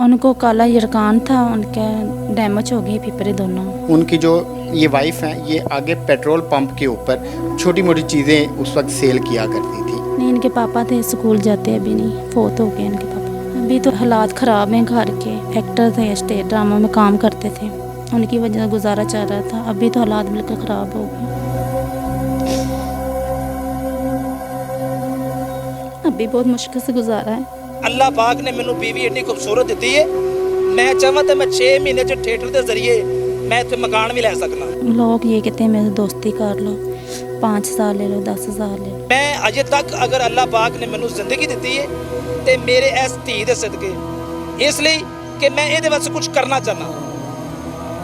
उनको काला यरकान था, उनके डैमेज हो गई फेफड़े दोनों। उनकी जो ये वाइफ हैं, ये आगे पेट्रोल पंप के ऊपर छोटी मोटी चीज़ें उस वक्त सेल किया करती थी। नहीं, इनके पापा थे, स्कूल जाते अभी नहीं, फोत हो गए इनके पापा। अभी तो हालात ख़राब हैं घर के। एक्टर थे, स्टेज ड्रामा में काम करते थे, उनकी वजह से गुजारा चल रहा था। अभी तो हालात बिल्कुल ख़राब हो गए। अभी बहुत मुश्किल से गुजारा है। अल्लाह पाक ने मैनू बीवी एड्डी खूबसूरत दी है। मैं चाहवा तो मैं 6 महीने च थिएटर के जरिए मैं इत्थे मकान भी लै सकना। लोग ये कहते हैं मेरे दोस्ती कर लो, 5 साल ले लो, 10,000 ले लो। मैं अजे तक अगर अल्लाह पाक ने मैनू जिंदगी दी है तो मेरे इस धी दे सदके, इसलिए कि मैं ये वास्ते कुछ करना चाहना।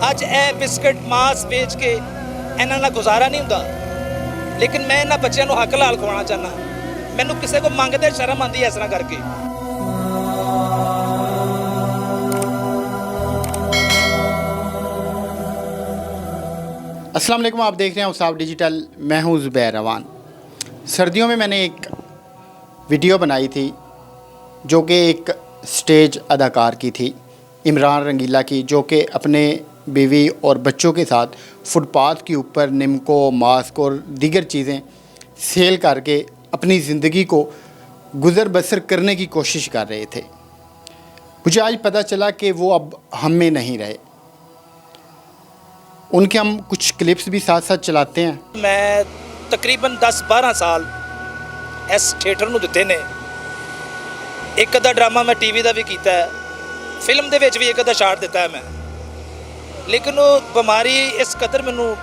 अज ए बिस्किट मांस बेच के इन्हां नाल गुजारा नहीं हुंदा, लेकिन मैं इन्हां बच्चों को हक लाल खवाना चाहना। मैनू किसी को मंगते शर्म आती है इस तरह करके। अस्सलाम वालेकुम, आप देख रहे हैं उसाब डिजिटल। मैं हूं ज़ुबैर रवान। सर्दियों में मैंने एक वीडियो बनाई थी जो कि एक स्टेज अदाकार की थी, इमरान रंगीला की, जो कि अपने बीवी और बच्चों के साथ फुटपाथ के ऊपर निमको, मास्क और दीगर चीज़ें सेल करके अपनी ज़िंदगी को गुज़र बसर करने की कोशिश कर रहे थे। मुझे आज पता चला कि वो अब हम में नहीं रहे। उनके हम कुछ क्लिप्स भी साथ साथ चलाते हैं। मैं तकरीबन 10-12 साल इस थिएटर ਨੂੰ ਦਿੱਤੇ ਨੇ। ਇੱਕ ਅੱਧਾ ਡਰਾਮਾ ਮੈਂ ਟੀਵੀ ਦਾ ਵੀ ਕੀਤਾ ਹੈ, ਫਿਲਮ ਦੇ ਵਿੱਚ ਵੀ ਇੱਕ ਅੱਧਾ ਸ਼ਾਟ ਦਿੱਤਾ ਹੈ ਮੈਂ। ਲੇਕਿਨ ਉਹ ਬਿਮਾਰੀ ਇਸ ਕਦਰ ਮੈਨੂੰ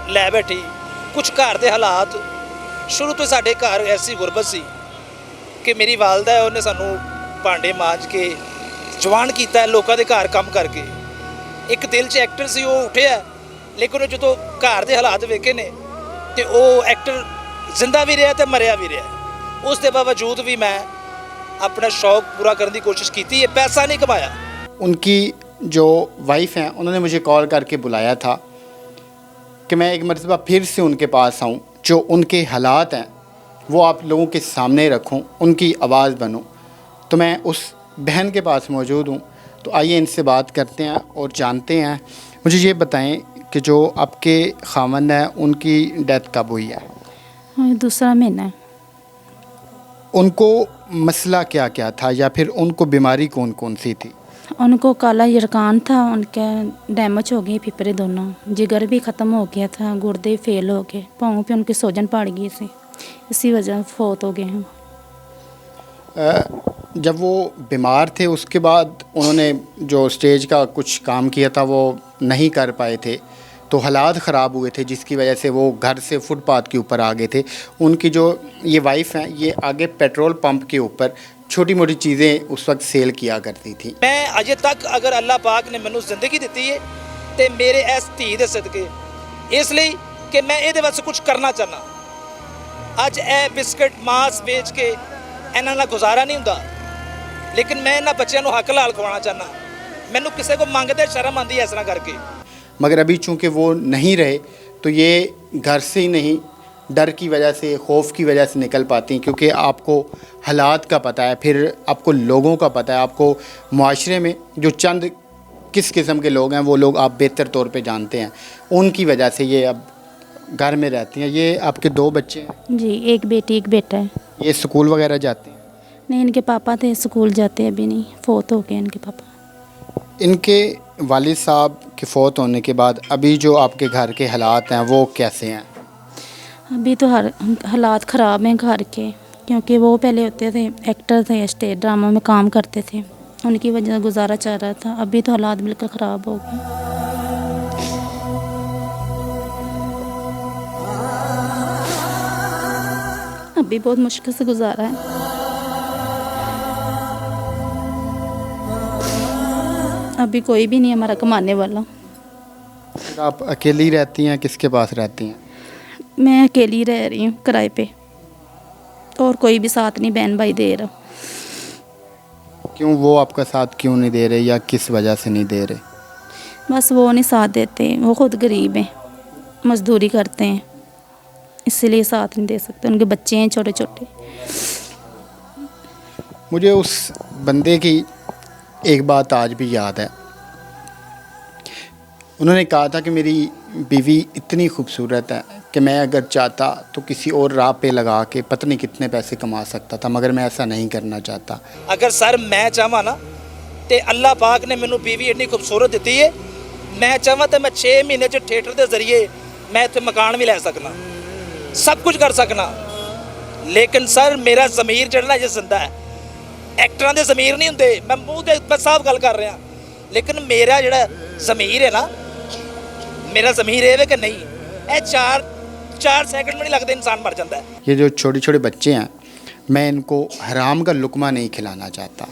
ਲੈ ਬੈਠੀ। ਕੁਝ ਘਰ ਦੇ ਹਾਲਾਤ, ਸ਼ੁਰੂ ਤੋਂ ਸਾਡੇ ਘਰ ਐਸੀ ਗੁਰਬਤ ਸੀ ਕਿ ਮੇਰੀ ਵਾਲਦਾ ਹੈ, ਉਹਨੇ ਸਾਨੂੰ ਭਾਂਡੇ ਮਾਂਜ ਕੇ ਜਵਾਨ ਕੀਤਾ ਹੈ ਲੋਕਾਂ ਦੇ ਘਰ ਕੰਮ ਕਰਕੇ। ਇੱਕ ਦਿਲ 'ਚ ਐਕਟਰ ਸੀ, ਉਹ ਉੱਠਿਆ, लेकिन जो घर के हालात वेखे ने तो वो एक्टर जिंदा भी रहा तो मरिया भी रहा। उसके बावजूद भी मैं अपना शौक पूरा करने की कोशिश की है, पैसा नहीं कमाया। उनकी जो वाइफ हैं, उन्होंने मुझे कॉल करके बुलाया था कि मैं एक मरतबा फिर से उनके पास आऊँ, जो उनके हालात हैं वो आप लोगों के सामने रखूँ, उनकी आवाज़ बनूँ। तो मैं उस बहन के पास मौजूद हूँ, तो आइए इनसे बात करते हैं और जानते हैं। मुझे ये बताएं कि जो आपके खामन है, उनकी डेथ कब हुई है? दूसरा महीना है। उनको मसला क्या क्या था, या फिर उनको बीमारी कौन कौन सी थी? उनको काला यरकान था, उनके डैमेज हो गए फेफड़े दोनों, जिगर भी ख़त्म हो गया था, गुर्दे फेल हो गए, पाँव पे उनकी सोजन पड़ गई थी, इसी वजह फोत हो गए हैं। जब वो बीमार थे उसके बाद उन्होंने जो स्टेज का कुछ काम किया था वो नहीं कर पाए थे, तो हालात ख़राब हुए थे, जिसकी वजह से वो घर से फुटपाथ के ऊपर आ गए थे। उनकी जो ये वाइफ हैं, ये आगे पेट्रोल पंप के ऊपर छोटी मोटी चीज़ें उस वक्त सेल किया करती थी। मैं अजे तक अगर अल्लाह पाक ने मैनू जिंदगी दी है तो मेरे इस धी दे सदके, इसलिए कि मैं ये वास्ते कुछ करना चाहना। अज ए बिस्किट मांस बेच के इन्हां नाल गुजारा नहीं हुंदा, लेकिन मैं इन्हां बच्चों को हक लाल खवाना चाहना। मैनू किसी को मंगते शर्म आती है इस तरह करके। मगर अभी चूँकि वो नहीं रहे, तो ये घर से ही नहीं, डर की वजह से, खौफ की वजह से निकल पाती हैं, क्योंकि आपको हालात का पता है, फिर आपको लोगों का पता है, आपको मुआशरे में जो चंद किस किस्म के लोग हैं वो लोग आप बेहतर तौर पे जानते हैं। उनकी वजह से ये अब घर में रहती हैं। ये आपके 2 बच्चे हैं? जी, एक बेटी एक बेटा है। ये स्कूल वगैरह जाते हैं? नहीं, इनके पापा थे, स्कूल जाते अभी नहीं, फोत हो गए इनके पापा। इनके वालिद साहब के फ़ौत होने के बाद अभी जो आपके घर के हालात हैं वो कैसे हैं? अभी तो हालात ख़राब हैं घर के, क्योंकि वो पहले होते थे, एक्टर थे, स्टेज ड्रामा में काम करते थे, उनकी वजह से गुजारा चल रहा था। अभी तो हालात बिल्कुल ख़राब हो गए। अभी बहुत मुश्किल से गुजारा है। अभी कोई भी नहीं हमारा कमाने वाला। फिर आप अकेली रहती हैं, किसके पास रहती हैं? मैं अकेली रह रही हूँ किराए पे, और कोई भी साथ नहीं, बहन भाई दे रहा। क्यों वो आपका साथ क्यों नहीं दे रहे, या किस वजह से नहीं दे रहे? बस वो नहीं साथ देते, वो खुद गरीब हैं, मजदूरी करते हैं, इसलिए साथ नहीं दे सकते। उनके बच्चे हैं छोटे छोटे। मुझे उस बंदे की एक बात आज भी याद है। उन्होंने कहा था कि मेरी बीवी इतनी खूबसूरत है कि मैं अगर चाहता तो किसी और राह पे लगा के पता नहीं कितने पैसे कमा सकता था, मगर मैं ऐसा नहीं करना चाहता। अगर सर मैं चाहवा ना तो अल्लाह पाक ने मैनू बीवी इतनी खूबसूरत दी है, मैं चाहवा तो मैं 6 महीने च थिएटर के जरिए मैं इतने मकान भी लै सकना, सब कुछ कर सकना। लेकिन सर मेरा ज़मीर चढ़ना जो जिंदा है, एक्टरां दे ज़मीर नहीं होंदे, मैं मूँह ते मैं साफ गल कर रहा, लेकिन मेरा जिहड़ा ज़मीर है ना, मेरा ज़मीर है कि नहीं, ये 4 सेकंड में नहीं लगते इंसान मर जाता है। ये जो छोटे छोटे बच्चे हैं, मैं इनको हराम का लुकमा नहीं खिलाना चाहता।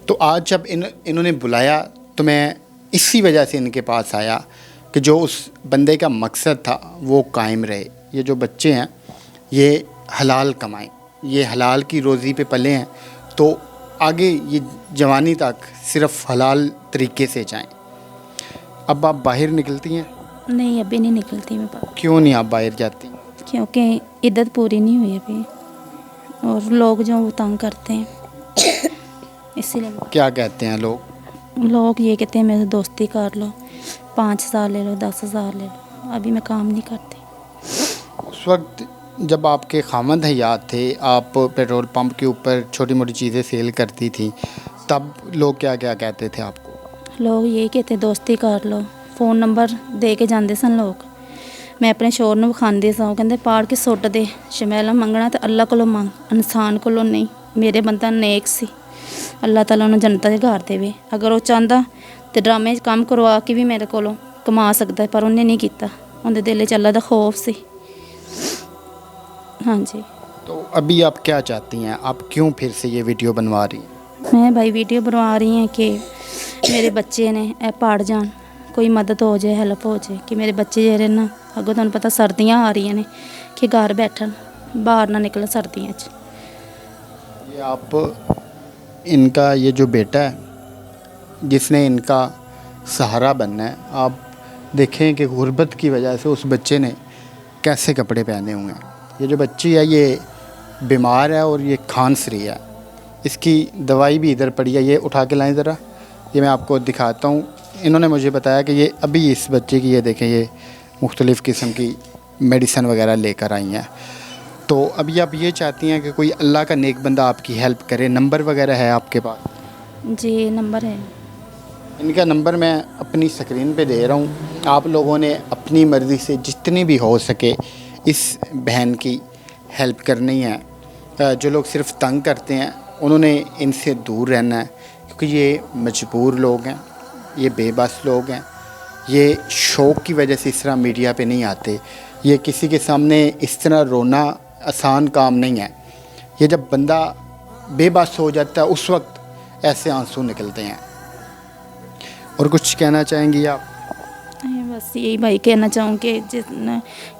तो आज जब इन्होंने बुलाया तो मैं इसी वजह से इनके पास आया कि जो उस बंदे का मकसद था वो कायम रहे। ये जो बच्चे हैं ये हलाल कमाएं, ये हलाल की रोज़ी पे पले हैं, तो आगे ये जवानी तक सिर्फ हलाल तरीके से जाएं। अब आप बाहर निकलती हैं? नहीं, अभी नहीं निकलती मैं बाहर, क्यों नहीं आप बाहर जाती? क्योंकि इद्दत पूरी नहीं हुई अभी, और लोग जो वो तंग करते हैं इसीलिए। क्या कहते हैं लोग? लोग ये कहते हैं मेरे से दोस्ती कर लो, 5,000 ले लो, 10,000 ले लो। अभी मैं काम नहीं करती। उस वक्त जब आपके खामद हयात थे, आप पेट्रोल पंप के ऊपर छोटी मोटी चीज़ें सेल करती थी, तब लोग क्या क्या कहते थे आपको? लोग यही कहते दोस्ती कर लो, फ़ोन नंबर दे के जाते सन लोग। मैं अपने शोर ਨੂੰ ਵਿਖਾਉਂਦੀ ਸਾਂ, ਉਹ ਕਹਿੰਦੇ ਪਾੜ ਕੇ ਸੁੱਟ ਦੇ, ਸ਼ਮੈਲਾ ਮੰਗਣਾ ਤੇ ਅੱਲਾ ਕੋਲੋਂ ਮੰਗ, ਇਨਸਾਨ ਕੋਲੋਂ ਨਹੀਂ। ਮੇਰੇ ਬੰਦਾ ਨੇਕ ਸੀ, ਅੱਲਾ ਤਾਲਾ ਉਹਨੂੰ ਜੰਨਤਾਂ ਦੇ ਘਰ ਦੇਵੇ। ਅਗਰ ਉਹ ਚਾਹੁੰਦਾ ਤੇ ਡਰਾਮੇ 'ਚ ਕੰਮ ਕਰਵਾ ਕੇ ਵੀ ਮੇਰੇ ਕੋਲੋਂ ਕਮਾ ਸਕਦਾ, ਪਰ ਉਹਨੇ नहीं ਕੀਤਾ। ਉਹਦੇ ਦਿਲ 'ਚ ਅੱਲਾ ਦਾ ਖੌਫ ਸੀ। हाँ जी। तो अभी आप क्या चाहती हैं? आप क्यों फिर से ये वीडियो बनवा रही हैं? मैं भाई वीडियो बनवा रही हैं कि मेरे बच्चे ने ए पढ़ जान, कोई मदद हो जाए, हेल्प हो जाए कि मेरे बच्चे जेह्ड़े ना, अगों तुहानूं पता सर्दियां आ रही ने, कि घर बैठन, बाहर ना निकलन सर्दियां च। ये आप इनका ये जो बेटा है जिसने इनका सहारा बनना है, आप देखें कि गुर्बत की वजह से उस बच्चे ने कैसे कपड़े पहने हुए हैं। ये जो बच्ची है ये बीमार है और ये खांस रही है, इसकी दवाई भी इधर पड़ी है। ये उठा के लाएं ज़रा, ये मैं आपको दिखाता हूँ। इन्होंने मुझे बताया कि ये अभी इस बच्चे की, ये देखें, ये मुख्तलिफ़ किस्म की मेडिसन वगैरह लेकर आई हैं। तो अभी आप ये चाहती हैं कि कोई अल्लाह का नेक बंदा आपकी हेल्प करे। नंबर वगैरह है आपके पास? जी नंबर है। इनका नंबर मैं अपनी स्क्रीन पे दे रहा हूँ। आप लोगों ने अपनी मर्ज़ी से जितनी भी हो सके इस बहन की हेल्प करनी है। जो लोग सिर्फ तंग करते हैं उन्होंने इनसे दूर रहना है, क्योंकि ये मजबूर लोग हैं, ये बेबस लोग हैं। ये शौक़ की वजह से इस तरह मीडिया पे नहीं आते। ये किसी के सामने इस तरह रोना आसान काम नहीं है। ये जब बंदा बेबस हो जाता है उस वक्त ऐसे आंसू निकलते हैं। और कुछ कहना चाहेंगी आप? बस यही भाई कहना चाहूँ कि जिस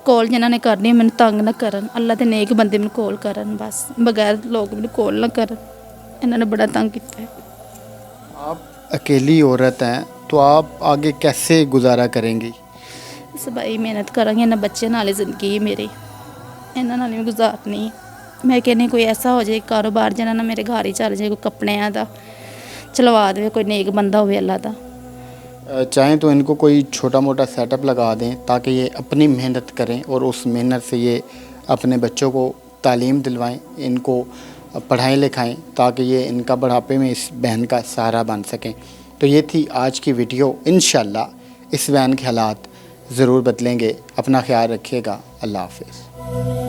कॉल जिन्होंने करनी मैंने तंग ना करन, अल्लाह दे नेक बंदे मैंने कॉल करन, बस बगैर लोग मैंने कॉल ना करन। इन्होंने बड़ा तंग किया है। आप अकेली औरत हैं तो आप आगे कैसे गुजारा करेंगी? बस भाई मेहनत करांगे, इन्होंने बच्चे नाल जिंदगी है मेरी, इन्होंने नाल मैं गुजारनी। मैं कहनी कोई ऐसा हो जाए कारोबार जिन्होंने ना मेरे घर ही चल जाए, कोई कपड़ियाँ का चलवा दे, कोई नेक बंदा हो अल्लाह का। चाहें तो इनको कोई छोटा मोटा सेटअप लगा दें ताकि ये अपनी मेहनत करें और उस मेहनत से ये अपने बच्चों को तालीम दिलवाएं, इनको पढ़ाएं लिखाएं, ताकि ये इनका बुढ़ापे में इस बहन का सहारा बन सकें। तो ये थी आज की वीडियो। इंशाल्लाह इस बहन के हालात ज़रूर बदलेंगे। अपना ख्याल रखिएगा। अल्लाह हाफ़िज़।